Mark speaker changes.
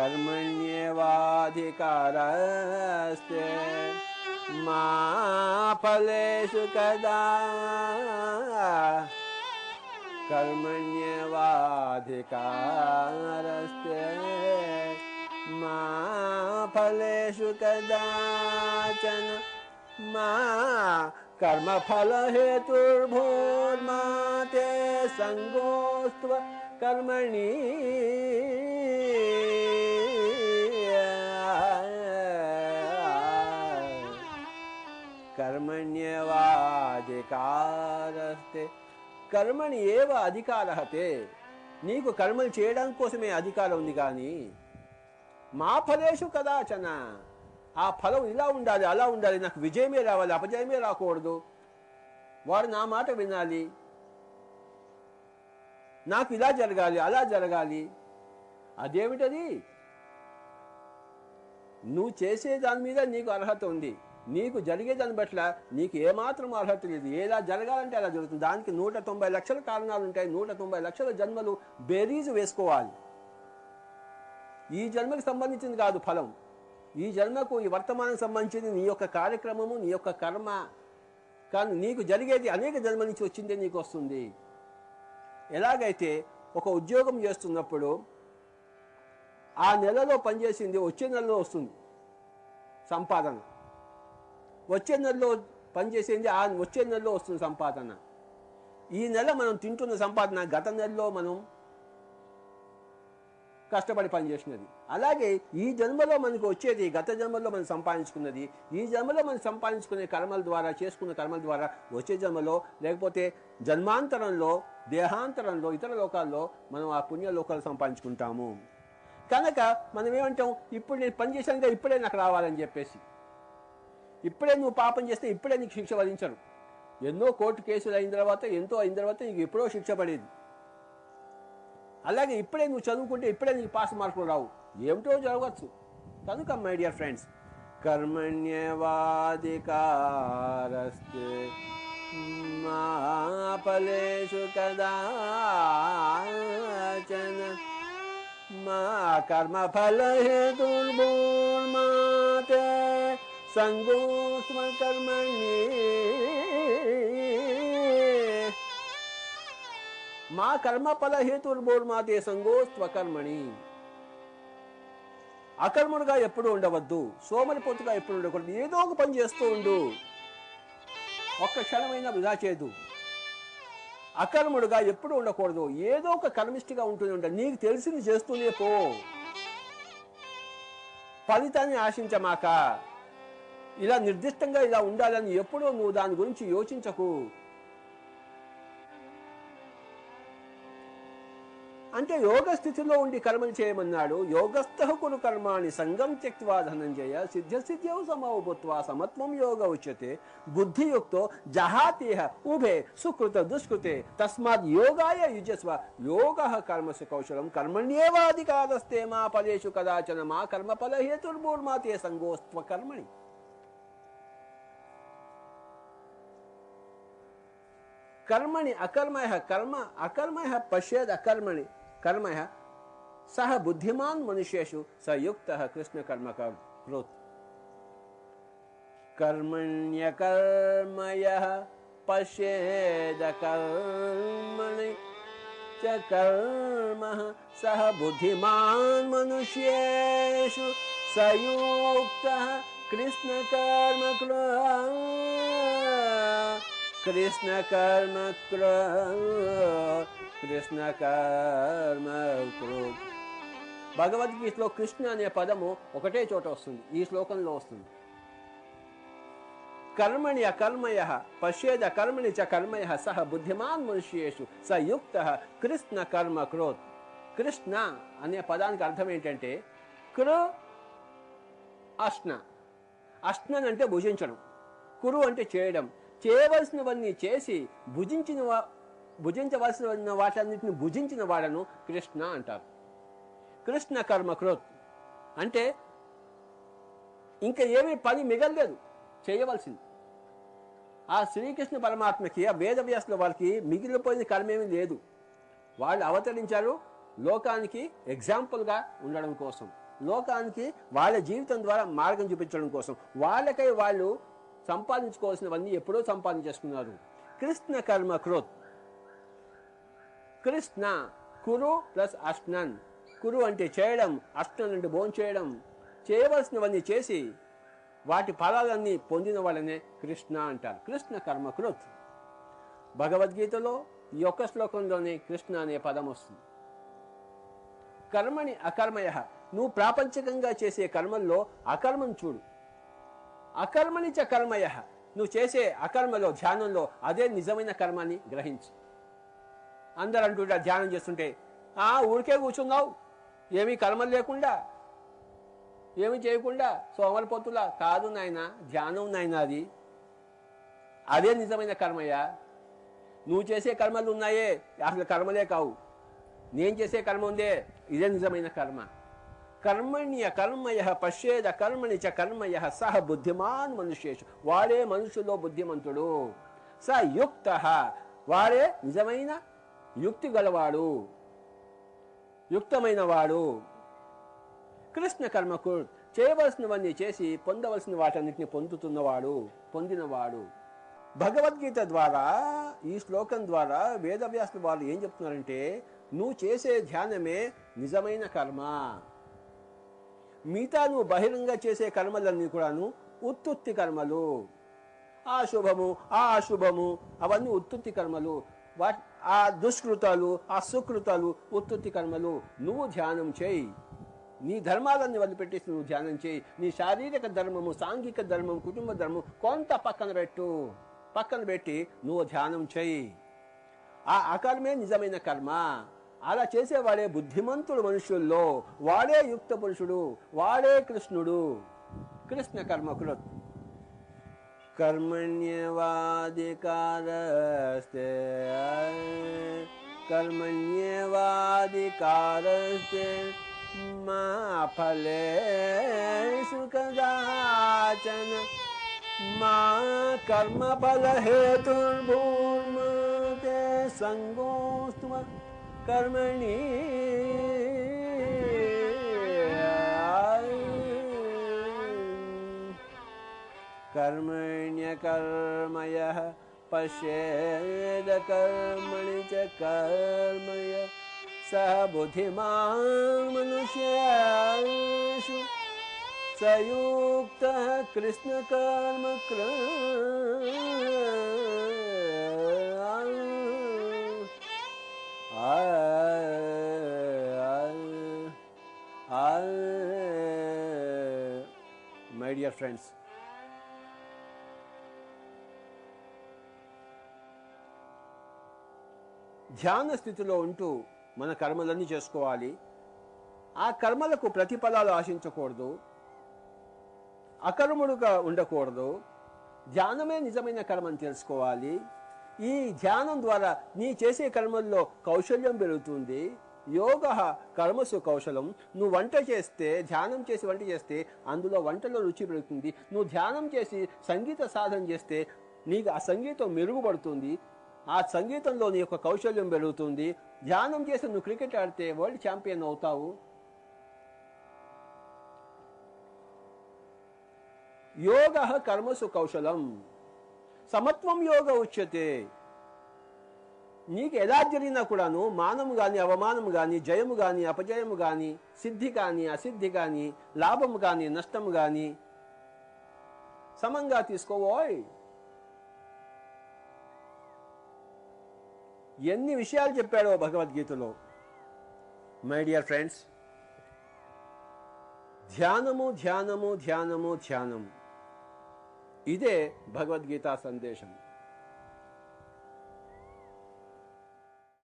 Speaker 1: कर्मण्येवाधिकारस्ते मा फलेषु कदाचन कर्मण्येवाधिकारस्ते मा फलेषु कदाचन मा कर्मफलहेतुर्भूर्मा ते संगोस्त्व कर्मणि कर्मण्येवाधिकारस्ते कर्मणि एव अधिकारः ते నీకు కర్మలు చేయడం కోసమే అధికారం ఉంది కానీ మా ఫలేషు కదాచన ఆ ఫలం ఇలా ఉండాలి అలా ఉండాలి, నాకు విజయమే రావాలి అపజయమే రాకూడదు, వాడు నా మాట వినాలి, నాకు ఇలా జరగాలి అలా జరగాలి. అదేమిటది? నువ్వు చేసే దాని మీద నీకు అర్హత ఉంది, నీకు జరిగే దాన్ని పట్ల నీకు ఏమాత్రం అర్హత లేదు. ఎలా జరగాలంటే అలా జరుగుతుంది. దానికి 190 లక్షల కారణాలు ఉంటాయి. 190 లక్షల జన్మలు బేరీజు వేసుకోవాలి. ఈ జన్మకి సంబంధించింది కాదు ఫలం, ఈ జన్మకు ఈ వర్తమానానికి సంబంధించింది నీ యొక్క కార్యక్రమము, నీ యొక్క కర్మ. కానీ నీకు జరిగేది అనేక జన్మల నుంచి వచ్చిందే నీకు వస్తుంది. ఎలాగైతే ఒక ఉద్యోగం చేస్తున్నప్పుడు ఆ నెలలో పనిచేసింది వచ్చే నెలలో వస్తుంది సంపాదన, వచ్చే నెలలో పనిచేసింది ఆ వచ్చే నెలలో వస్తుంది సంపాదన. ఈ నెల మనం తింటున్న సంపాదన గత నెలలో మనం కష్టపడి పనిచేసినది. అలాగే ఈ జన్మలో మనకు వచ్చేది గత జన్మలో మనం సంపాదించుకున్నది. ఈ జన్మలో మనం సంపాదించుకునే కర్మల ద్వారా, చేసుకున్న కర్మల ద్వారా వచ్చే జన్మలో లేకపోతే జన్మాంతరంలో, దేహాంతరంలో, ఇతర లోకాల్లో మనం ఆ పుణ్య లోకాలు సంపాదించుకుంటాము. కనుక మనం ఏమంటాం, ఇప్పుడు నేను పని చేశానుగా ఇప్పుడే నాకు రావాలని చెప్పేసి. ఇప్పుడే నువ్వు పాపం చేస్తే ఇప్పుడే నీకు శిక్ష వధించరు. ఎన్నో కోర్టు కేసులు అయిన తర్వాత, ఎంతో అయిన తర్వాత నీకు ఎప్పుడో శిక్ష పడేది. అలాగే ఇప్పుడే నువ్వు చదువుకుంటే ఇప్పుడే నీకు పాస్ మార్కులు రావు, ఏమిటో జరగవచ్చు. కనుక మై డియర్ ఫ్రెండ్స్, కర్మణ్యేవాధికారస్తే మా ఫలేషు కదాచన మా కర్మఫలహేతుర్భూర్మా తే సంగోస్త్వ కర్మణి మా కర్మఫల హేతుర్భూర్మాతే సంగోస్త్వ కర్మణి. అకర్ముడుగా ఎప్పుడు ఉండవద్దు, సోమరిపోతుగా ఎప్పుడు ఉండకూడదు. ఏదో ఒక పని చేస్తూ ఉండు, ఒక్క క్షణమైనా వృధా చేయదు. అకర్ముడుగా ఎప్పుడు ఉండకూడదు, ఏదో ఒక కర్మిష్టిగా ఉంటూనే ఉండాలి. నీకు తెలిసింది చేస్తూనే పో, ఫలితాన్ని ఆశించమాక. ఇలా నిర్దిష్టంగా ఇలా ఉండాలని ఎప్పుడూ నువ్వు దాని గురించి యోచించకు. అంటే యోగ స్థితిలో ఉండి కర్మలు చేయమన్నాడు. యోగస్థః కురు కర్మాణి సంగం త్యక్త్వా ధనంజయ సిద్ధ్యసిద్ధ్యౌ సమౌ భూత్వా సమత్వం యోగ ఉచ్యతే బుద్ధియుక్తో జహాతేహ ఉభే సుకృత దుష్కృతే తస్మాత్ యోగాయ యుజస్వ. యోగః కర్మసు కౌశలం కర్మణ్యేవాధికారస్తే మా ఫలేషు కదాచన మా కర్మఫల హేతుర్భూర్మా తే సంగోస్త్వ కర్మణి. कर्मणि अकर्मयः कर्म अकर्मयः पश्येद अकर्मणि कर्मयः सह बुद्धिमान् मनुष्येषु स युक्तः कृष्ण कर्म करोति. कर्मण्यकर्मयः पश्येद कर्मणि च कर्मः सह बुद्धिमान् मनुष्येषु स युक्तः कृष्ण कर्म कृष्ण कर्म कृष्ण कर्म क्रोध. భగవద్గీతలో కృష్ణ అనే పదము ఒకటే చోట వస్తుంది, ఈ శ్లోకంలో వస్తుంది. కర్మణి అకర్మయః పశ్యేద కర్మణి చ కర్మయః సహ బుద్ధిమాన్ మనుష్యేషు స యుక్తః కృష్ణ కర్మ క్రోధ్. కృష్ణ అనే పదానికి అర్థం ఏంటంటే కృ అష్ణ. అష్ణన్ అంటే భుజించడం, కురు అంటే చేయడం. చేయవలసినవన్నీ చేసి భుజించవలసిన వాటన్నిటిని భుజించిన వాడను కృష్ణ అంటారు. కృష్ణ కర్మ క్రోధ్ అంటే ఇంకా ఏమీ పని మిగలలేదు చేయవలసింది. ఆ శ్రీకృష్ణ పరమాత్మకి, ఆ వేదవ్యాసుల వాళ్ళకి మిగిలిపోయిన కర్మేమీ లేదు. వాళ్ళు అవతరించారు లోకానికి ఎగ్జాంపుల్గా ఉండడం కోసం. లోకానికి వాళ్ళ జీవితం ద్వారా మార్గం చూపించడం కోసం. వాళ్ళకై వాళ్ళు సంపాదించుకోవాల్సినవన్నీ ఎప్పుడో సంపాదించేసుకున్నారు. కృష్ణ కర్మ కృత్. కృష్ణ కురు ప్లస్ అష్నన్. కురు అంటే చేయడం, అష్నన్ అంటే భోజనం చేయడం. చేయవలసినవన్నీ చేసి వాటి ఫలాలన్నీ పొందిన వాళ్ళనే కృష్ణ అంటారు. కృష్ణ కర్మ కృత్. భగవద్గీతలో ఈ ఒక్క శ్లోకంలోనే కృష్ణ అనే పదం వస్తుంది. కర్మని అకర్మయ. నువ్వు ప్రాపంచికంగా చేసే కర్మల్లో అకర్మను చూడు. అకర్మని చ కర్మయ. నువ్వు చేసే అకర్మలో, ధ్యానంలో అదే నిజమైన కర్మాన్ని గ్రహించు. అందరూ అంటుంటారు ధ్యానం చేస్తుంటే, ఊరికే కూర్చున్నావు, ఏమీ కర్మలు లేకుండా, ఏమి చేయకుండా సోమరిపోతులా. కాదు నాయన, ధ్యానం నాయన, అదే నిజమైన కర్మయ్యా. నువ్వు చేసే కర్మలు ఉన్నాయే అసలు కర్మలే కావు. నేను చేసే కర్మ ఉందే, ఇదే నిజమైన కర్మ. కర్మణ్య కర్మయ పశ్యేద కర్మణి చ కర్మయ సహ బుద్ధిమాన్ మనుష్యేషు. వాడే మనుషుల్లో బుద్ధిమంతుడు. స యుక్త. వాడే నిజమైన యుక్తి గలవాడు, యుక్తమైన వాడు. కృష్ణ కర్మకు చేయవలసినవన్నీ చేసి పొందవలసిన వాటన్నిటిని పొందినవాడు. భగవద్గీత ద్వారా, ఈ శ్లోకం ద్వారా వేదవ్యాసుల వాళ్ళు ఏం చెప్తున్నారంటే, నువ్వు చేసే ధ్యానమే నిజమైన కర్మ. మిగతా నువ్వు బహిరంగ చేసే కర్మలన్నీ కూడాను ఉత్తుత్తి కర్మలు. ఆ శుభము, ఆ అశుభము, అవన్నీ ఉత్తుత్తి కర్మలు. ఆ దుష్కృతాలు, ఆ సుకృతాలు ఉత్తుత్తి కర్మలు. నువ్వు ధ్యానం చేయి. నీ ధర్మాలన్నీ వదిలిపెట్టేసి నువ్వు ధ్యానం చేయి. నీ శారీరక ధర్మము, సాంఘిక ధర్మం, కుటుంబ ధర్మం కొంత పక్కన పెట్టి నువ్వు ధ్యానం చేయి. ఆ అకర్మే నిజమైన కర్మ. అలా చేసేవాడే బుద్ధిమంతుడు మనుషుల్లో. వాడే యుక్త పురుషుడు, వాడే కృష్ణుడు. కృష్ణ కర్మకృత్. కర్మణ్యేవాధికారస్తే మా ఫలేషు కదాచన మా కర్మఫల హేతుర్భూర్మతే సంగోస్తు కర్మణి. కర్మణ్యకర్మయః పశ్యేద కర్మణి చ కర్మయ సహ బుద్ధిమాన్ మనుష్యేషు సయుక్తః కృష్ణ కర్మ మై డియర్ ఫ్రెండ్స్, ధ్యాన స్థితిలో ఉంటూ మన కర్మలన్నీ చేసుకోవాలి. ఆ కర్మలకు ప్రతిఫలాలు ఆశించకూడదు, అకర్ముడుగా ఉండకూడదు. ధ్యానమే నిజమైన కర్మని తెలుసుకోవాలి. ఈ ధ్యానం ద్వారా నీ చేసే కర్మల్లో కౌశల్యం పెరుగుతుంది. యోగ కర్మసు కౌశలం. నువ్వు వంట చేస్తే, ధ్యానం చేసి వంట చేస్తే అందులో వంటలో రుచి పెరుగుతుంది. నువ్వు ధ్యానం చేసి సంగీత సాధన చేస్తే నీకు ఆ సంగీతం మెరుగుపడుతుంది. ఆ సంగీతంలో నీ యొక్క కౌశల్యం పెరుగుతుంది. ధ్యానం చేసి నువ్వు క్రికెట్ ఆడితే వరల్డ్ ఛాంపియన్ అవుతావు. యోగ కర్మసు కౌశలం సమత్వం యోగ ఉచ్యతే. నీకు ఎలా జరిగినా కూడాను మానము కానీ అవమానము కానీ, జయము కానీ అపజయము కానీ, సిద్ధి కానీ అసిద్ధి కానీ, లాభము కానీ నష్టము కానీ సమంగా తీసుకోవోయ్. ఎన్ని విషయాలు చెప్పాడో భగవద్గీతలో. మై డియర్ ఫ్రెండ్స్, ధ్యానము ధ్యానము ధ్యానము ధ్యానము, ఇదే భగవద్గీత సందేశం.